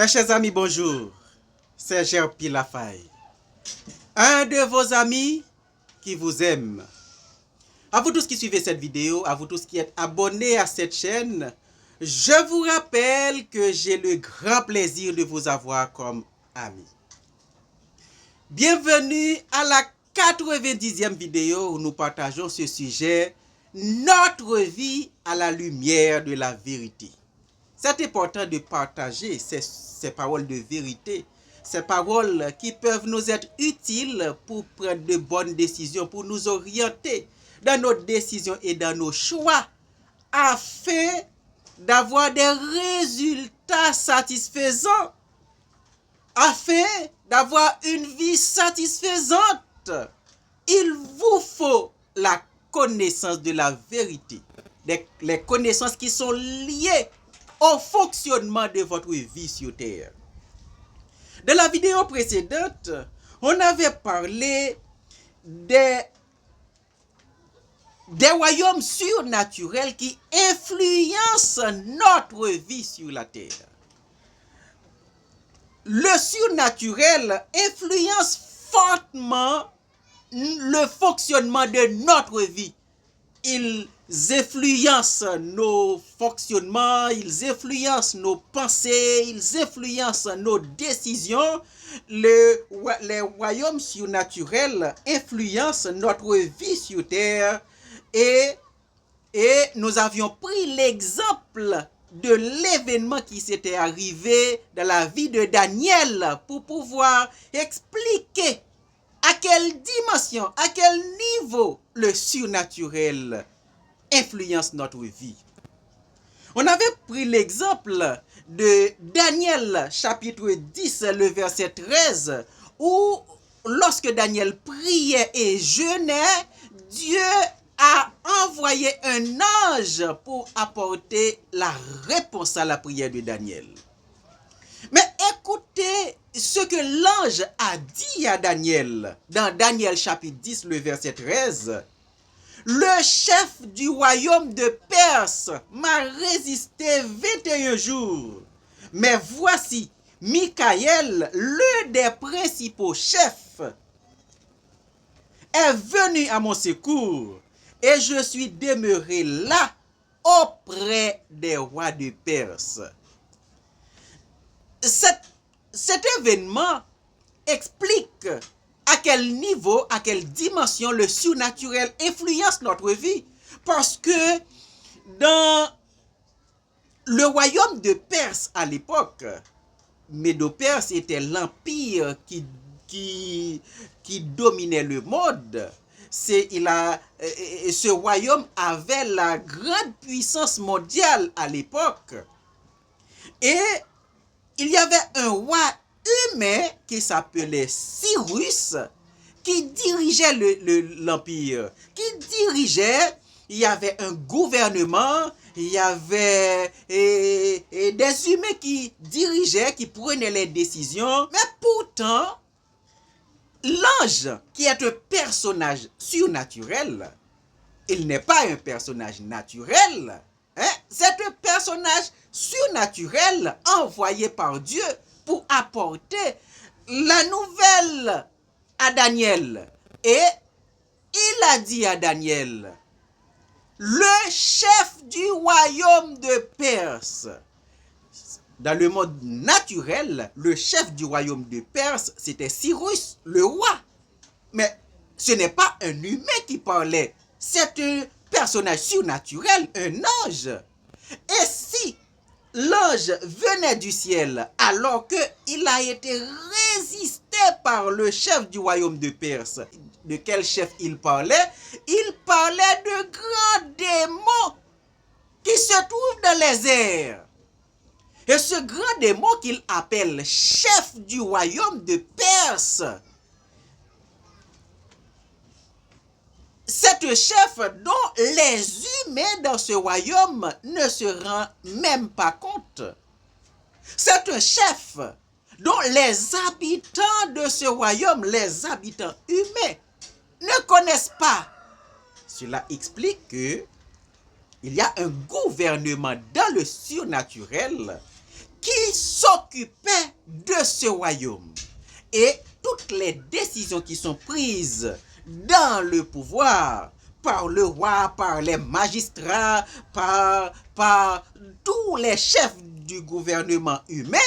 Mes chers amis, bonjour. C'est Gerpi Lafaye, un de vos amis qui vous aime. À vous tous qui suivez cette vidéo, à vous tous qui êtes abonnés à cette chaîne, je vous rappelle que j'ai le grand plaisir de vous avoir comme ami. Bienvenue à la 90e vidéo où nous partageons ce sujet, notre vie à la lumière de la vérité. C'est important de partager ces paroles de vérité, ces paroles qui peuvent nous être utiles pour prendre de bonnes décisions, pour nous orienter dans nos décisions et dans nos choix, afin d'avoir des résultats satisfaisants, afin d'avoir une vie satisfaisante. Il vous faut la connaissance de la vérité, les connaissances qui sont liées au fonctionnement de votre vie sur terre. Dans la vidéo précédente, on avait parlé des royaumes surnaturels qui influencent notre vie sur la terre. Le surnaturel influence fortement le fonctionnement de notre vie. Ils influencent nos fonctionnements, ils influencent nos pensées, ils influencent nos décisions. Les royaumes surnaturels influencent notre vie sur terre et nous avions pris l'exemple de l'événement qui s'était arrivé dans la vie de Daniel pour pouvoir expliquer à quelle dimension, à quel niveau le surnaturel influence notre vie. On avait pris l'exemple de Daniel chapitre 10, le verset 13, où lorsque Daniel priait et jeûnait, Dieu a envoyé un ange pour apporter la réponse à la prière de Daniel. Mais écoutez ce que l'ange a dit à Daniel dans Daniel chapitre 10, le verset 13. Le chef du royaume de Perse m'a résisté 21 jours. Mais voici, Michaël, l'un des principaux chefs, est venu à mon secours et je suis demeuré là auprès des rois de Perse. Cet événement explique à quel niveau, à quelle dimension le surnaturel influence notre vie. Parce que dans le royaume de Perse à l'époque, Médo-Perse était l'empire qui dominait le monde. Ce royaume avait la grande puissance mondiale à l'époque. Et il y avait un roi humain qui s'appelait Cyrus, qui dirigeait l'empire, il y avait un gouvernement, il y avait des humains qui dirigeaient, qui prenaient les décisions, mais pourtant, l'ange, qui est un personnage surnaturel, il n'est pas un personnage naturel, c'est un personnage surnaturel envoyé par Dieu pour apporter la nouvelle à Daniel. Et il a dit à Daniel, le chef du royaume de Perse. Dans le monde naturel, le chef du royaume de Perse, c'était Cyrus, le roi. Mais ce n'est pas un humain qui parlait, c'est un personnage surnaturel, un ange. Et si l'ange venait du ciel alors qu'il a été résisté par le chef du royaume de Perse, de quel chef il parlait? Il parlait de grands démons qui se trouvent dans les airs. Et ce grand démon qu'il appelle chef du royaume de Perse, c'est un chef dont les humains dans ce royaume ne se rendent même pas compte. C'est un chef dont les habitants de ce royaume, les habitants humains, ne connaissent pas. Cela explique que il y a un gouvernement dans le surnaturel qui s'occupait de ce royaume. Et toutes les décisions qui sont prises dans le pouvoir, par le roi, par les magistrats, par tous les chefs du gouvernement humain,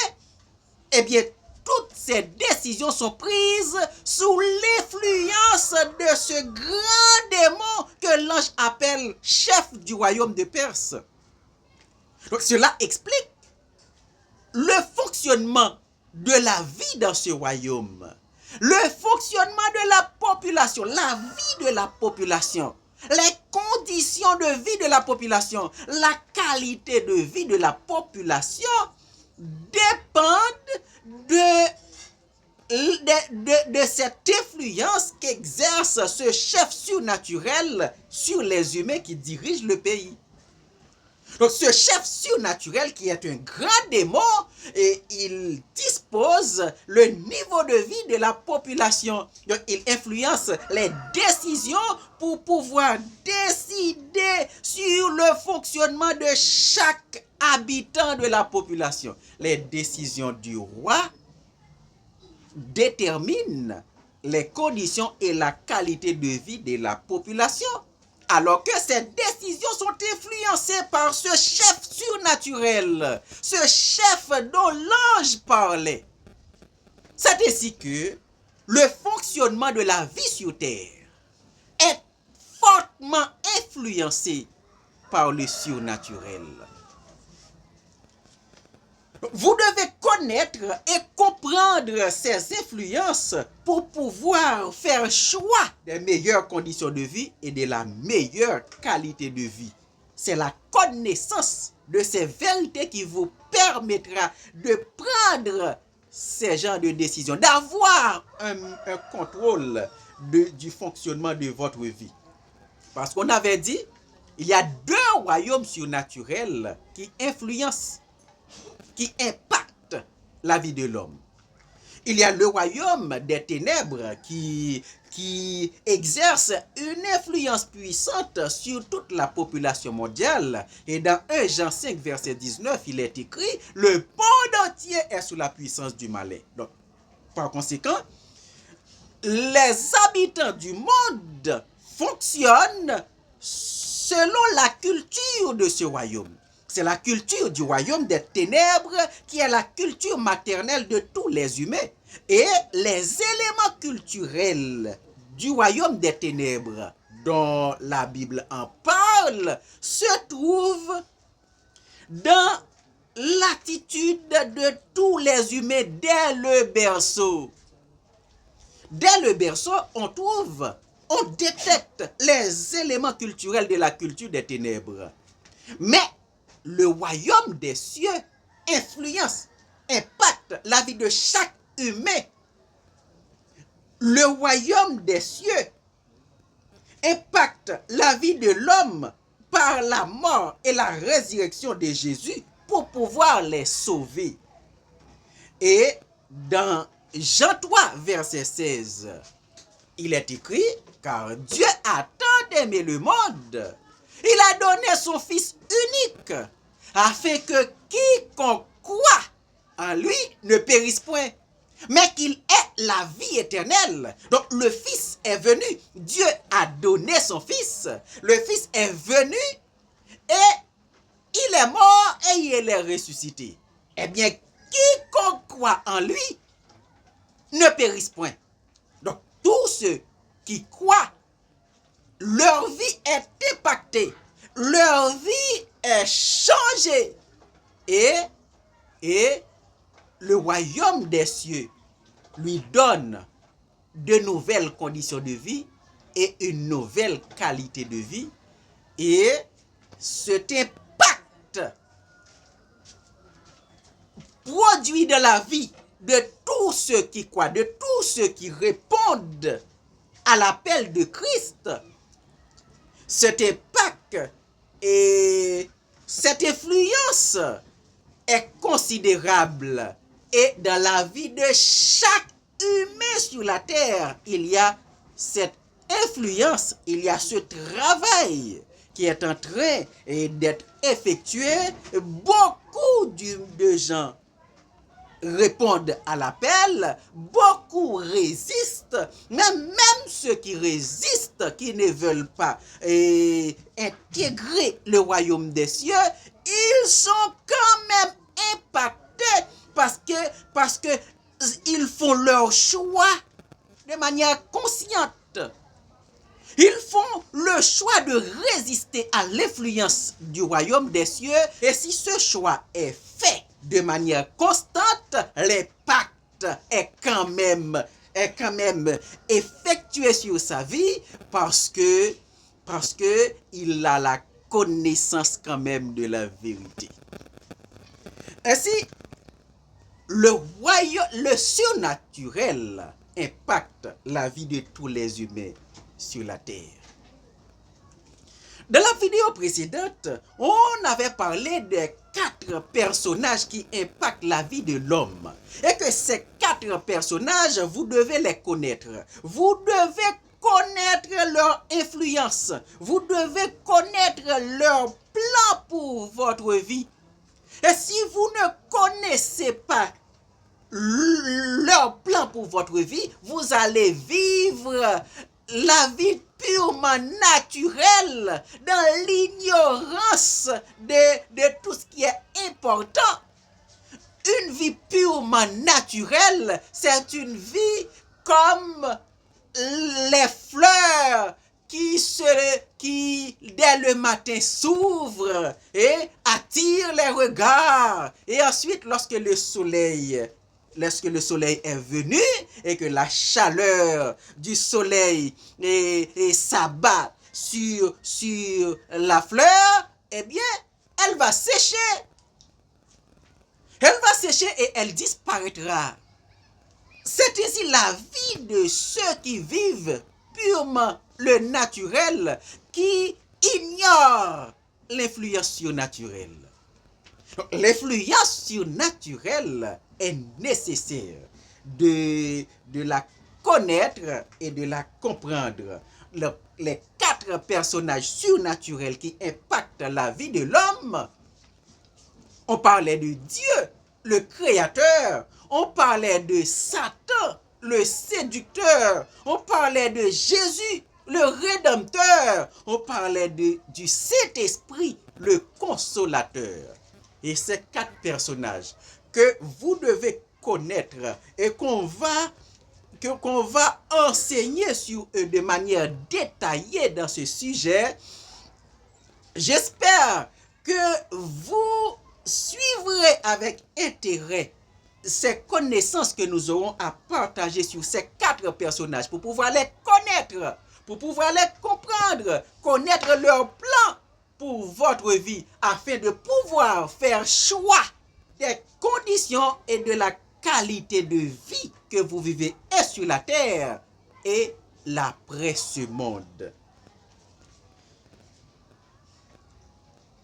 eh bien, toutes ces décisions sont prises sous l'influence de ce grand démon que l'ange appelle chef du royaume de Perse. Donc cela explique le fonctionnement de la vie dans ce royaume, le fonctionnement de la population, la vie de la population, les conditions de vie de la population, la qualité de vie de la population dépendent de cette influence qu'exerce ce chef surnaturel sur les humains qui dirigent le pays. Donc ce chef surnaturel qui est un grand démon, et il dispose le niveau de vie de la population. Donc il influence les décisions pour pouvoir décider sur le fonctionnement de chaque habitant de la population. Les décisions du roi déterminent les conditions et la qualité de vie de la population. Alors que ces décisions sont influencées par ce chef surnaturel, ce chef dont l'ange parlait. C'est ainsi que le fonctionnement de la vie sur terre est fortement influencé par le surnaturel. Vous devez connaître et comprendre ces influences pour pouvoir faire choix des meilleures conditions de vie et de la meilleure qualité de vie. C'est la connaissance de ces vérités qui vous permettra de prendre ces genres de décisions, d'avoir un contrôle du fonctionnement de votre vie. Parce qu'on avait dit, il y a deux royaumes surnaturels qui influencent, qui impacte la vie de l'homme. Il y a le royaume des ténèbres qui exerce une influence puissante sur toute la population mondiale. Et dans 1 Jean 5, verset 19, il est écrit, le monde entier est sous la puissance du malin. Donc, par conséquent, les habitants du monde fonctionnent selon la culture de ce royaume. C'est la culture du royaume des ténèbres qui est la culture maternelle de tous les humains. Et les éléments culturels du royaume des ténèbres dont la Bible en parle se trouvent dans l'attitude de tous les humains dès le berceau. Dès le berceau, on détecte les éléments culturels de la culture des ténèbres. Mais le royaume des cieux influence, impacte la vie de chaque humain. Le royaume des cieux impacte la vie de l'homme par la mort et la résurrection de Jésus pour pouvoir les sauver. Et dans Jean 3, verset 16, il est écrit, car Dieu a tant aimé le monde, il a donné son Fils unique, afin que quiconque croit en lui ne périsse point, mais qu'il ait la vie éternelle. Donc le Fils est venu, Dieu a donné son Fils, le Fils est venu et il est mort et il est ressuscité. Eh bien, quiconque croit en lui ne périsse point. Donc tous ceux qui croient, leur vie est impactée, leur vie est changée. Et le royaume des cieux lui donne de nouvelles conditions de vie et une nouvelle qualité de vie. Et cet impact produit dans la vie de tous ceux qui croient, de tous ceux qui répondent à l'appel de Christ. Cet impact et cette influence est considérable. Et dans la vie de chaque humain sur la terre, il y a cette influence, il y a ce travail qui est en train d'être effectué. Beaucoup de gens répondent à l'appel, beaucoup résistent, mais même ceux qui résistent, qui ne veulent pas intégrer le royaume des cieux, ils sont quand même impactés parce que ils font leur choix de manière consciente. Ils font le choix de résister à l'influence du royaume des cieux, et si ce choix est fait de manière constante, l'impact est quand même effectué sur sa vie parce que il a la connaissance quand même de la vérité. Ainsi, le surnaturel impacte la vie de tous les humains sur la terre. Dans la vidéo précédente, on avait parlé des 4 personnages qui impactent la vie de l'homme. Et que ces 4 personnages, vous devez les connaître. Vous devez connaître leur influence. Vous devez connaître leur plan pour votre vie. Et si vous ne connaissez pas leur plan pour votre vie, vous allez vivre la vie purement naturelle, dans l'ignorance de tout ce qui est important. Une vie purement naturelle, c'est une vie comme les fleurs qui dès le matin s'ouvrent et attirent les regards. Et ensuite, lorsque le soleil est venu et que la chaleur du soleil s'abat sur la fleur, eh bien, elle va sécher. Elle va sécher et elle disparaîtra. C'est ici la vie de ceux qui vivent purement le naturel, qui ignorent l'influence surnaturelle. L'influence surnaturelle est nécessaire de la connaître et de la comprendre. Les 4 personnages surnaturels qui impactent la vie de l'homme, on parlait de Dieu, le Créateur, on parlait de Satan, le séducteur, on parlait de Jésus, le Rédempteur, on parlait du Saint-Esprit, le Consolateur. Et ces 4 personnages que vous devez connaître et qu'on va enseigner sur eux de manière détaillée dans ce sujet, j'espère que vous suivrez avec intérêt ces connaissances que nous aurons à partager sur ces 4 personnages pour pouvoir les connaître, pour pouvoir les comprendre, connaître leur plan pour votre vie afin de pouvoir faire choix des conditions et de la qualité de vie que vous vivez et sur la terre et l'après ce monde.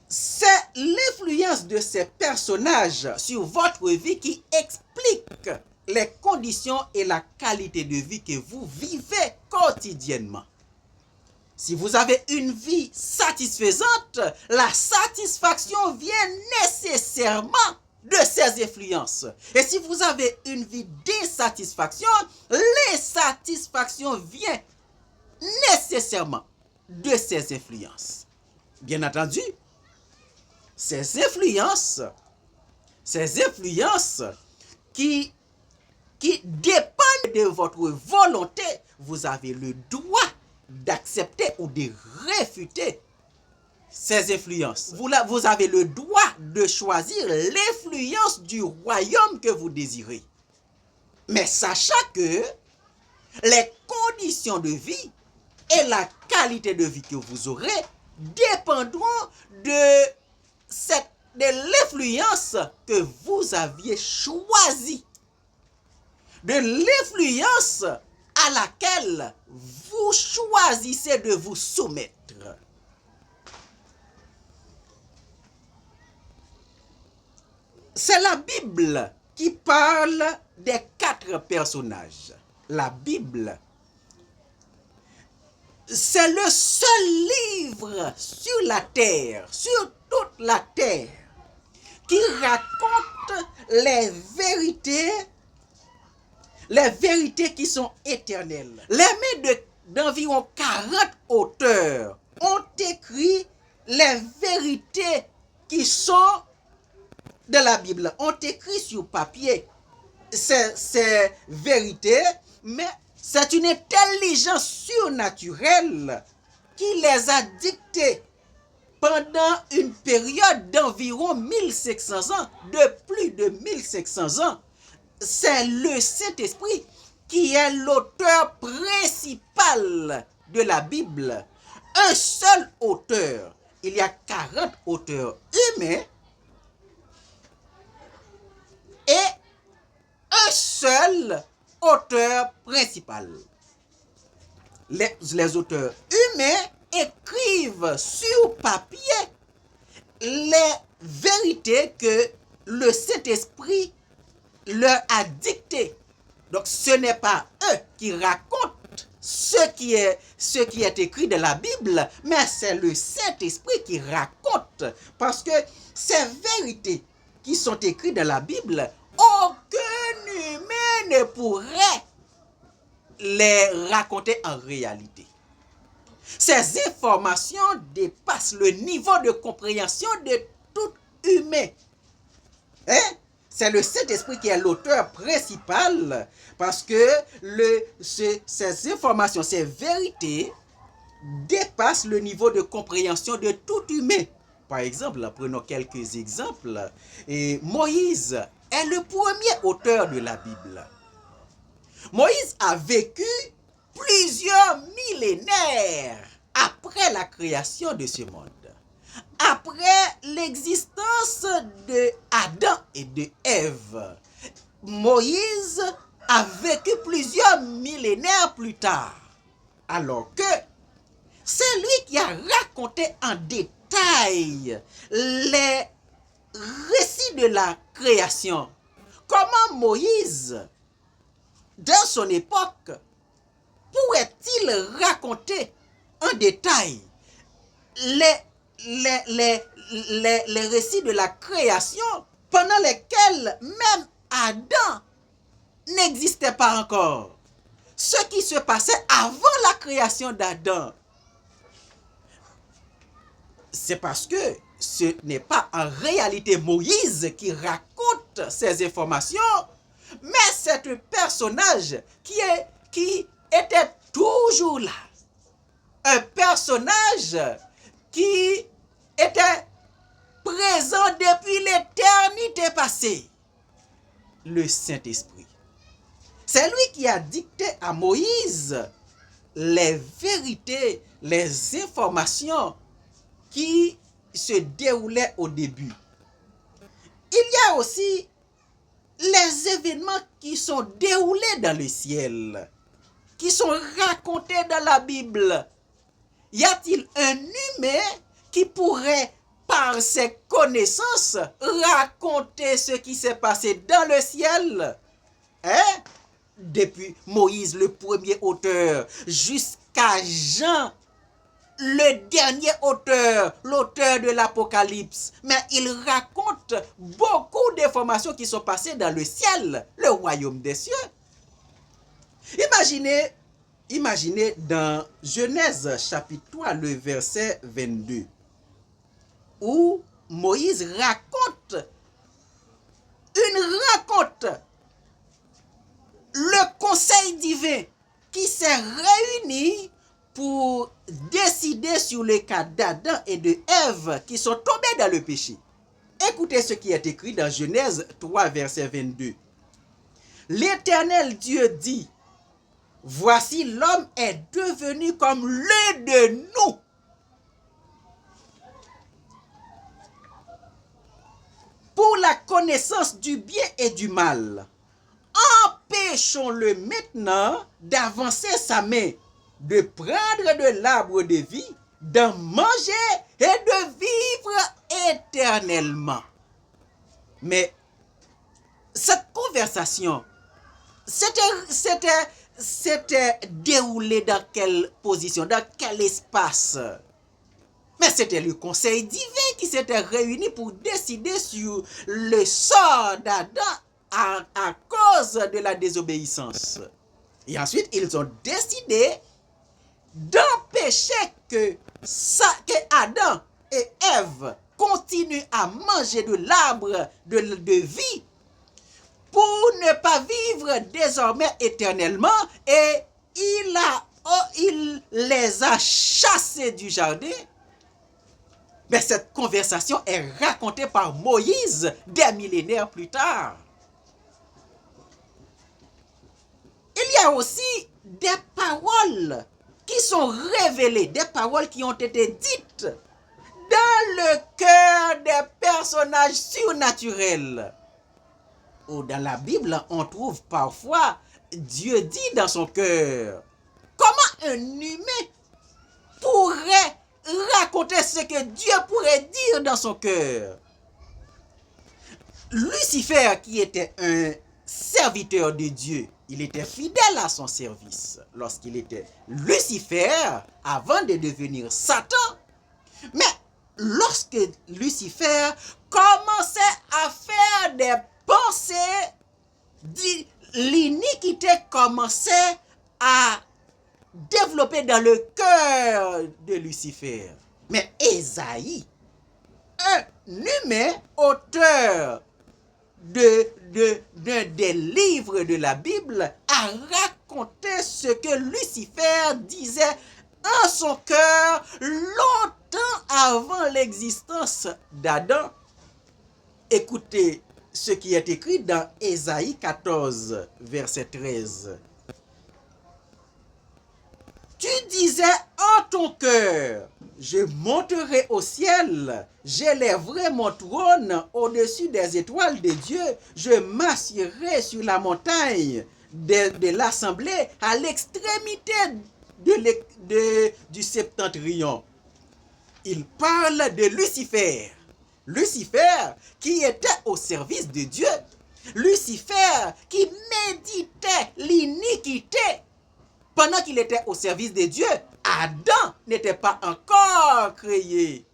C'est l'influence de ces personnages sur votre vie qui explique les conditions et la qualité de vie que vous vivez quotidiennement. Si vous avez une vie satisfaisante, la satisfaction vient nécessairement de ces influences. Et si vous avez une vie d'insatisfaction, l'insatisfaction vient nécessairement de ces influences. Bien entendu, ces influences qui dépendent de votre volonté, vous avez le droit d'accepter ou de réfuter ces influences. Vous avez le droit de choisir l'influence du royaume que vous désirez. Mais sachant que les conditions de vie et la qualité de vie que vous aurez dépendront de l'influence que vous aviez choisie, de l'influence à laquelle vous choisissez de vous soumettre. C'est la Bible qui parle des 4 personnages. La Bible, c'est le seul livre sur la terre, sur toute la terre, qui raconte les vérités qui sont éternelles. Les mains d'environ 40 auteurs ont écrit les vérités qui sont de la Bible, ont écrit sur papier ces vérités, mais c'est une intelligence surnaturelle qui les a dictées pendant une période d'environ 1500 ans, de plus de 1500 ans. C'est le Saint-Esprit qui est l'auteur principal de la Bible. Un seul auteur. Il y a 40 auteurs humains et un seul auteur principal. Les auteurs humains écrivent sur papier les vérités que le Saint-Esprit leur a dictées. Donc ce n'est pas eux qui racontent ce qui est écrit dans la Bible, mais c'est le Saint-Esprit qui raconte. Parce que ces vérités qui sont écrites dans la Bible, aucun humain ne pourrait les raconter en réalité. Ces informations dépassent le niveau de compréhension de tout humain. C'est le Saint-Esprit qui est l'auteur principal parce que ces informations, ces vérités dépassent le niveau de compréhension de tout humain. Par exemple, prenons quelques exemples. Et Moïse est le premier auteur de la Bible. Moïse a vécu plusieurs millénaires après la création de ce monde. Après l'existence de Adam et de Ève, Moïse a vécu plusieurs millénaires plus tard. Alors que c'est lui qui a raconté en détail les récits de la création. Comment Moïse, dans son époque, pourrait-il raconter en détail les récits de la création pendant lesquels même Adam n'existait pas encore? Ce qui se passait avant la création d'Adam. C'est parce que ce n'est pas en réalité Moïse qui raconte ces informations, mais c'est un personnage qui était toujours là. Un personnage qui était présent depuis l'éternité passée. Le Saint-Esprit. C'est lui qui a dicté à Moïse les vérités, les informations qui se déroulaient au début. Il y a aussi les événements qui sont déroulés dans le ciel, qui sont racontés dans la Bible. Y a-t-il un humain qui pourrait, par ses connaissances, raconter ce qui s'est passé dans le ciel? Depuis Moïse, le premier auteur, jusqu'à Jean, le dernier auteur, l'auteur de l'Apocalypse. Mais il raconte beaucoup d'informations qui sont passées dans le ciel, le royaume des cieux. Imaginez dans Genèse chapitre 3, le verset 22, où Moïse raconte une rencontre, le conseil divin qui s'est réuni pour décider sur le cas d'Adam et de Ève qui sont tombés dans le péché. Écoutez ce qui est écrit dans Genèse 3, verset 22. L'Éternel Dieu dit: voici l'homme est devenu comme l'un de nous. Pour la connaissance du bien et du mal. Empêchons-le maintenant d'avancer sa main, de prendre de l'arbre de vie, d'en manger et de vivre éternellement. Mais cette conversation, c'était déroulé dans quelle position, dans quel espace? Mais c'était le conseil divin qui s'était réuni pour décider sur le sort d'Adam à cause de la désobéissance. Et ensuite, ils ont décidé d'empêcher que Adam et Ève continuent à manger de l'arbre de vie pour ne pas vivre désormais éternellement, et il les a chassés du jardin. Mais cette conversation est racontée par Moïse des millénaires plus tard. Il y a aussi des paroles qui sont révélées, des paroles qui ont été dites dans le cœur des personnages surnaturels. Ou dans la Bible, on trouve parfois Dieu dit dans son cœur. Comment un humain pourrait raconter ce que Dieu pourrait dire dans son cœur? Lucifer, qui était un serviteur de Dieu, il était fidèle à son service lorsqu'il était Lucifer avant de devenir Satan. Mais lorsque Lucifer commençait à faire des pensées, l'iniquité commençait à développer dans le cœur de Lucifer. Mais Ésaïe, un humain auteur des livres de la Bible, a raconté ce que Lucifer disait en son cœur longtemps avant l'existence d'Adam. Écoutez ce qui est écrit dans Ésaïe 14, verset 13. Tu disais en ton cœur, je monterai au ciel, j'élèverai mon trône au-dessus des étoiles de Dieu, je m'assiérai sur la montagne de l'assemblée à l'extrémité du septentrion. Il parle de Lucifer. Lucifer qui était au service de Dieu. Lucifer qui méditait l'iniquité. Pendant qu'il était au service de Dieu, Adam n'était pas encore créé.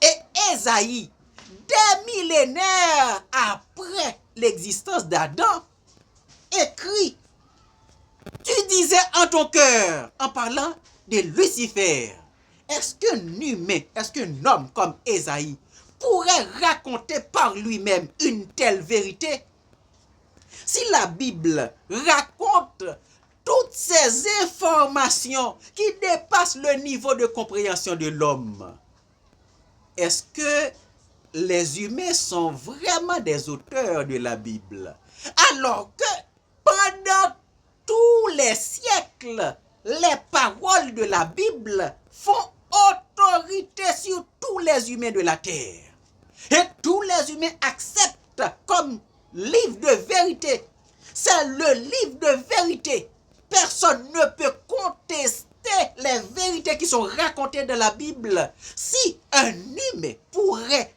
Et Ésaïe, des millénaires après l'existence d'Adam, écrit, tu disais en ton cœur, en parlant de Lucifer, est-ce qu'un humain, est-ce qu'un homme comme Ésaïe pourrait raconter par lui-même une telle vérité? Si la Bible raconte toutes ces informations qui dépassent le niveau de compréhension de l'homme, est-ce que les humains sont vraiment des auteurs de la Bible? Alors que pendant tous les siècles, les paroles de la Bible font autorité sur tous les humains de la terre. Et tous les humains acceptent comme livre de vérité. C'est le livre de vérité. Personne ne peut contester les vérités qui sont racontées dans la Bible. Si un humain pourrait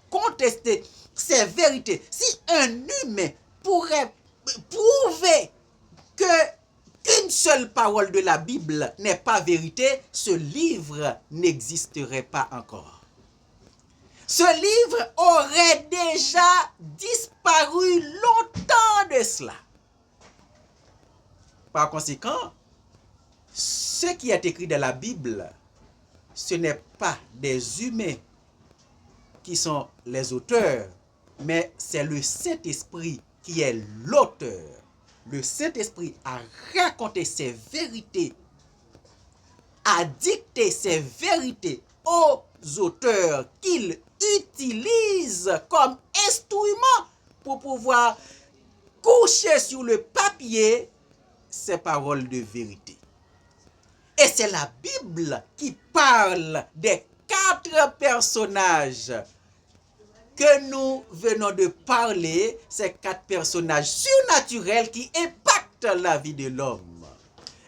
contester ces vérités, si un humain pourrait prouver qu'une seule parole de la Bible n'est pas vérité, ce livre n'existerait pas encore. Ce livre aurait déjà disparu longtemps de cela. Par conséquent, ce qui est écrit dans la Bible, ce n'est pas des humains qui sont les auteurs, mais c'est le Saint-Esprit qui est l'auteur. Le Saint-Esprit a raconté ces vérités, a dicté ces vérités aux auteurs qu'il utilise comme instrument pour pouvoir coucher sur le papier ces paroles de vérité. Et c'est la Bible qui parle des 4 personnages que nous venons de parler, ces 4 personnages surnaturels qui impactent la vie de l'homme.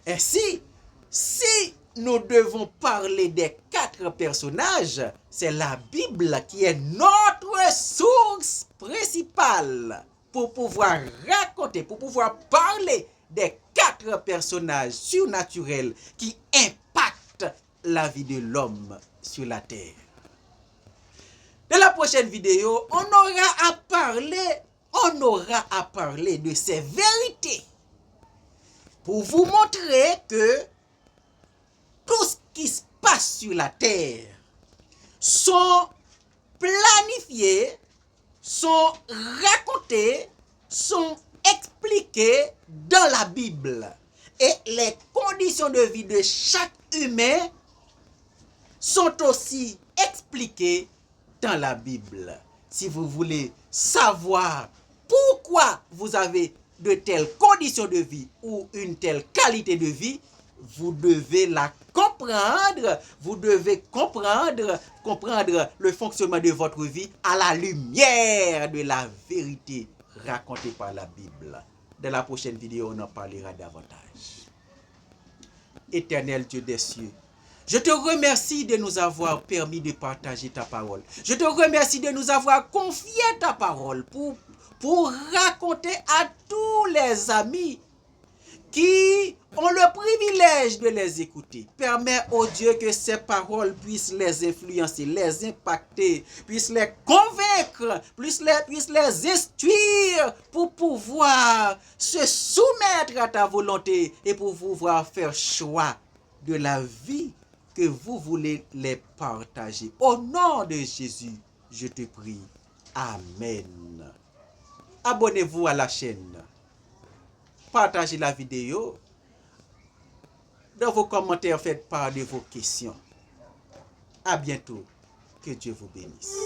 Ainsi, si nous devons parler des 4 personnages, c'est la Bible qui est notre source principale pour pouvoir raconter, pour pouvoir parler des 4 personnages surnaturels qui impactent la vie de l'homme sur la terre. Dans la prochaine vidéo, on aura à parler de ces vérités pour vous montrer que tout ce qui se passe sur la terre sont planifiés, sont racontés, sont expliqués dans la Bible. Et les conditions de vie de chaque humain sont aussi expliquées dans la Bible. Si vous voulez savoir pourquoi vous avez de telles conditions de vie ou une telle qualité de vie, vous devez la comprendre. Vous devez comprendre le fonctionnement de votre vie à la lumière de la vérité racontée par la Bible. Dans la prochaine vidéo, on en parlera davantage. Éternel Dieu des cieux, je te remercie de nous avoir permis de partager ta parole. Je te remercie de nous avoir confié ta parole pour raconter à tous les amis qui ont le privilège de les écouter. Permets, oh Dieu, que ces paroles puissent les influencer, les impacter, puissent les convaincre, puissent les instruire pour pouvoir se soumettre à ta volonté et pour pouvoir faire choix de la vie que vous voulez les partager. Au nom de Jésus, je te prie. Amen. Abonnez-vous à la chaîne. Partagez la vidéo. Dans vos commentaires, faites part de vos questions. À bientôt. Que Dieu vous bénisse.